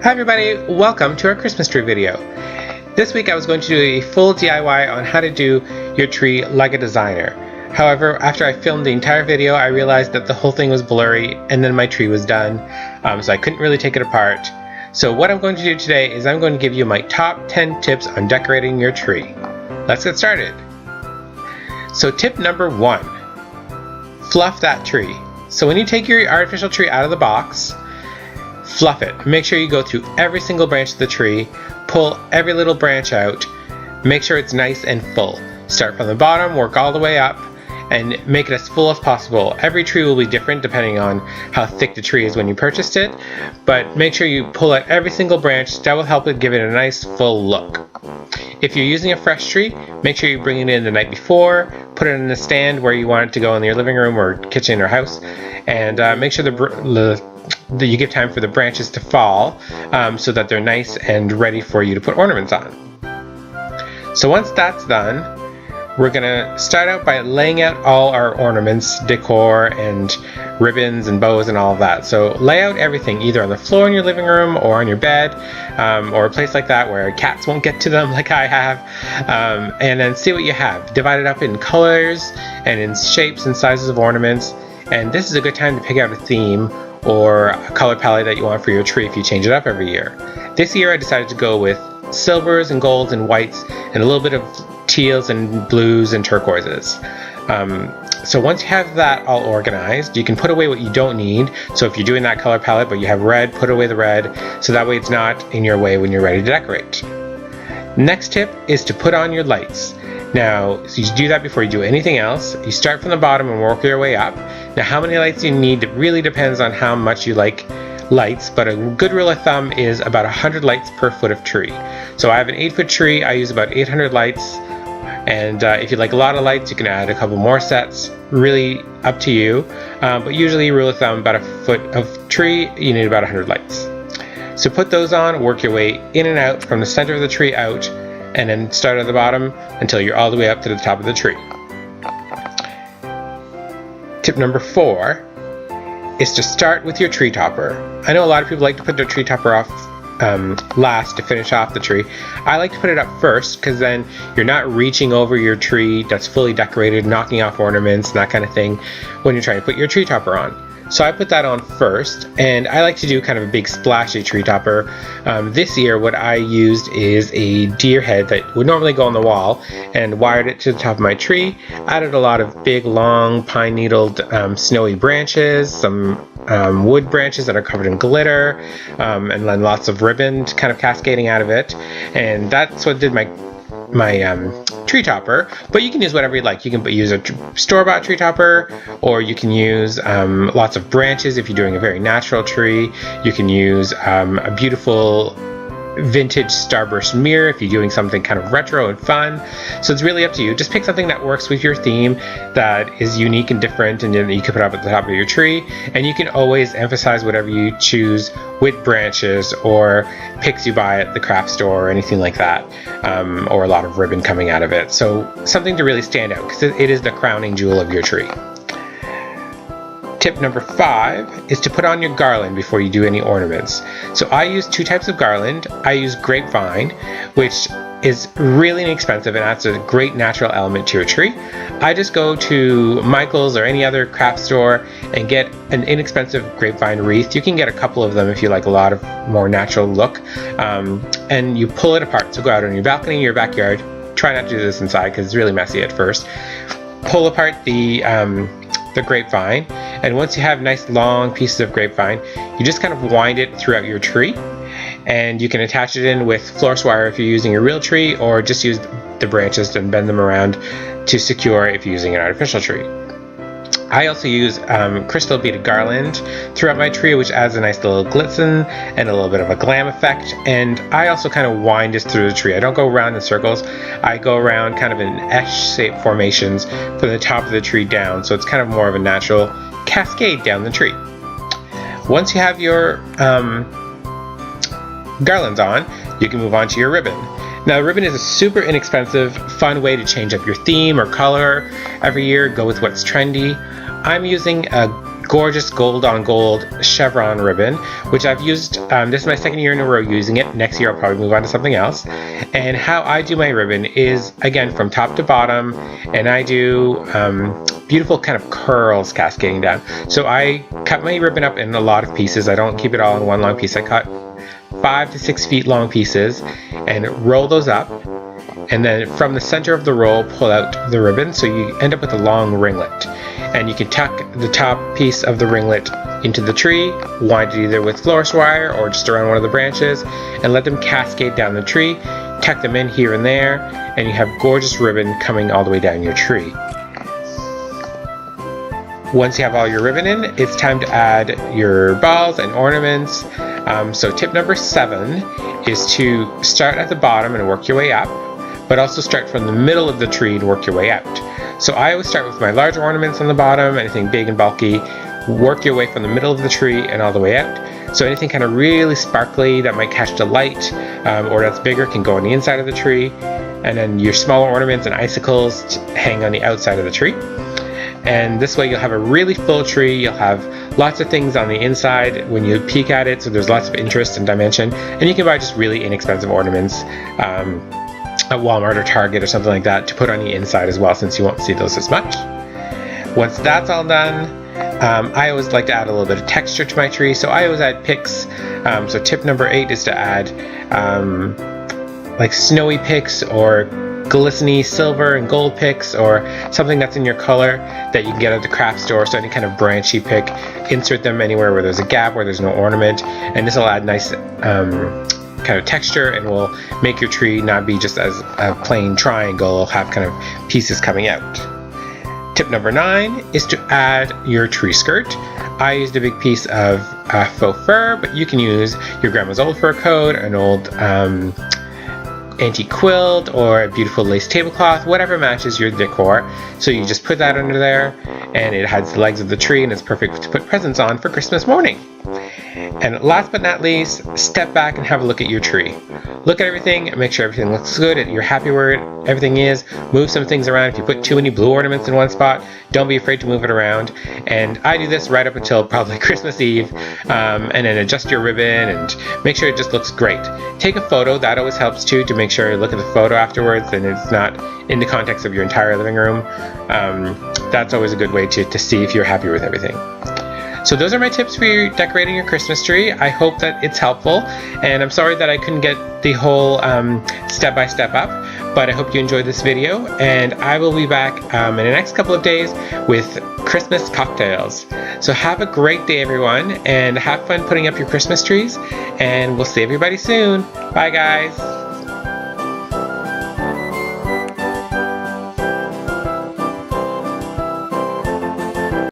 Hi everybody, welcome to our Christmas tree video. This week I was going to do a full DIY on how to do your tree like a designer. However, after I filmed the entire video, I realized that the whole thing was blurry and then my tree was done, so I couldn't really take it apart. So what I'm going to do today is I'm going to give you my top 10 tips on decorating your tree. Let's get started. So tip number 1, fluff that tree. So when you take your artificial tree out of the box, fluff it. Make sure you go through every single branch of the tree, pull every little branch out, make sure it's nice and full. Start from the bottom, work all the way up, and make it as full as possible. Every tree will be different depending on how thick the tree is when you purchased it, but make sure you pull out every single branch. That will help it give it a nice full look. If you're using a fresh tree, make sure you bring it in the night before, put it in a stand where you want it to go in your living room or kitchen or house, and make sure you give time for the branches to fall so that they're nice and ready for you to put ornaments on. So once that's done, we're going to start out by laying out all our ornaments, decor, and ribbons and bows and all of that. So lay out everything either on the floor in your living room or on your bed or a place like that where cats won't get to them like I have, and then see what you have. Divide it up in colors and in shapes and sizes of ornaments, and this is a good time to pick out a theme or a color palette that you want for your tree if you change it up every year. This year I decided to go with silvers and golds and whites and a little bit of teals and blues and turquoises. So once you have that all organized, you can put away what you don't need. So if you're doing that color palette but you have red, put away the red so that way it's not in your way when you're ready to decorate. Next tip is to put on your lights. Now, so you do that before you do anything else. You start from the bottom and work your way up. Now, how many lights you need really depends on how much you like lights, but a good rule of thumb is about 100 lights per foot of tree. So I have an 8-foot tree, I use about 800 lights, and if you like a lot of lights, you can add a couple more sets, really up to you, but usually rule of thumb, about a foot of tree, you need about 100 lights. So put those on, work your way in and out from the center of the tree out, and then start at the bottom until you're all the way up to the top of the tree. Tip number 4 is to start with your tree topper. I know a lot of people like to put their tree topper off last to finish off the tree. I like to put it up first because then you're not reaching over your tree that's fully decorated, knocking off ornaments and that kind of thing when you're trying to put your tree topper on. So I put that on first, and I like to do kind of a big splashy tree topper. This year what I used is a deer head that would normally go on the wall and wired it to the top of my tree. Added a lot of big long pine needled snowy branches, some wood branches that are covered in glitter, and then lots of ribbon kind of cascading out of it, and that's what did my tree topper. But you can use whatever you like. You can use a store-bought tree topper, or you can use lots of branches if you're doing a very natural tree. You can use a beautiful vintage starburst mirror if you're doing something kind of retro and fun. So it's really up to you. Just pick something that works with your theme, that is unique and different, and then you can put up at the top of your tree. And you can always emphasize whatever you choose with branches or picks you buy at the craft store or anything like that, or a lot of ribbon coming out of it. So something to really stand out because it is the crowning jewel of your tree. Tip number 5 is to put on your garland before you do any ornaments. So I use 2 types of garland. I use grapevine, which is really inexpensive and adds a great natural element to your tree. I just go to Michael's or any other craft store and get an inexpensive grapevine wreath. You can get a couple of them if you like a lot of more natural look, and you pull it apart. So go out on your balcony, your backyard. Try not to do this inside because it's really messy at first. Pull apart the grapevine, and once you have nice long pieces of grapevine, you just kind of wind it throughout your tree, and you can attach it in with fluoro wire if you're using a real tree, or just use the branches and bend them around to secure if you're using an artificial tree. I also use crystal beaded garland throughout my tree, which adds a nice little glisten and a little bit of a glam effect. And I also kind of wind this through the tree. I don't go around in circles. I go around kind of in S-shaped formations from the top of the tree down. So it's kind of more of a natural cascade down the tree. Once you have your garlands on, you can move on to your ribbon. Now, ribbon is a super inexpensive, fun way to change up your theme or color every year. Go with what's trendy. I'm using a gorgeous gold on gold chevron ribbon, which I've used. This is my second year in a row using it. Next year I'll probably move on to something else. And how I do my ribbon is, again, from top to bottom, and I do beautiful kind of curls cascading down. So I cut my ribbon up in a lot of pieces. I don't keep it all in one long piece. I cut 5 to 6 feet long pieces and roll those up, and then from the center of the roll pull out the ribbon, so you end up with a long ringlet. And you can tuck the top piece of the ringlet into the tree, wind it either with florist wire or just around one of the branches, and let them cascade down the tree. Tuck them in here and there, and you have gorgeous ribbon coming all the way down your tree. Once you have all your ribbon in, it's time to add your balls and ornaments. So tip number 7 is to start at the bottom and work your way up, but also start from the middle of the tree and work your way out. So I always start with my large ornaments on the bottom, anything big and bulky, work your way from the middle of the tree and all the way out. So anything kind of really sparkly that might catch the light or that's bigger can go on the inside of the tree, and then your smaller ornaments and icicles hang on the outside of the tree. And this way you'll have a really full tree. You'll have lots of things on the inside when you peek at it, so there's lots of interest and dimension. And you can buy just really inexpensive ornaments at Walmart or Target or something like that to put on the inside as well, since you won't see those as much. Once that's all done, I always like to add a little bit of texture to my tree, so I always add picks. So tip number 8 is to add like snowy picks or glistening silver and gold picks, or something that's in your color that you can get at the craft store. So any kind of branchy pick, insert them anywhere where there's a gap, where there's no ornament, and this will add nice kind of texture and will make your tree not be just as a plain triangle. It'll have kind of pieces coming out. Tip number 9 is to add your tree skirt. I used a big piece of faux fur, but you can use your grandma's old fur coat, an old antique quilt, or a beautiful lace tablecloth, whatever matches your decor. So you just put that under there, and it hides the legs of the tree, and it's perfect to put presents on for Christmas morning. And last but not least, step back and have a look at your tree. Look at everything and make sure everything looks good and you're happy where everything is. Move some things around. If you put too many blue ornaments in one spot, don't be afraid to move it around. And I do this right up until probably Christmas Eve, and then adjust your ribbon and make sure it just looks great. Take a photo. That always helps too, to make sure you look at the photo afterwards and it's not in the context of your entire living room. That's always a good way to see if you're happy with everything. So those are my tips for decorating your Christmas tree. I hope that it's helpful, and I'm sorry that I couldn't get the whole step-by-step up, but I hope you enjoyed this video, and I will be back in the next couple of days with Christmas cocktails. So have a great day, everyone, and have fun putting up your Christmas trees, and we'll see everybody soon. Bye, guys.